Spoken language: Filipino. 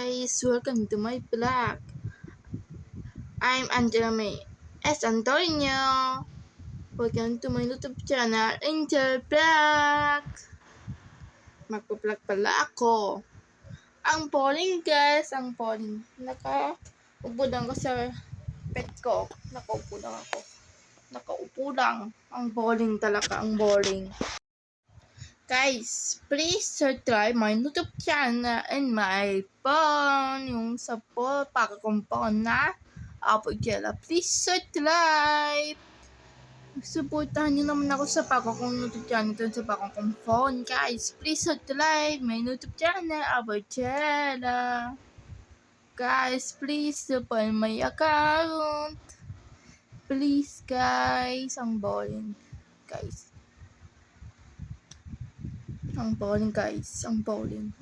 guys, welcome to my vlog. I'm Angela May S. Antonio. Welcome to my YouTube channel, Angel Vlog. Magpa-vlog pala ako. Ang boring guys, ang boring. Nakaupo lang ko sa pet ko. Nakaupo lang. Ang boring talaga, ang boring. Guys, please subscribe my YouTube channel and my phone. Yung sa phone, pakakong phone na Apple Gela. Please subscribe. Supportahan nyo naman ako sa pakakong YouTube channel sa pakakong phone. Guys, please subscribe my YouTube channel, Apple Gela. Guys, please support my account. Please guys, ang boring. Guys. Ang boring guys, ang boring.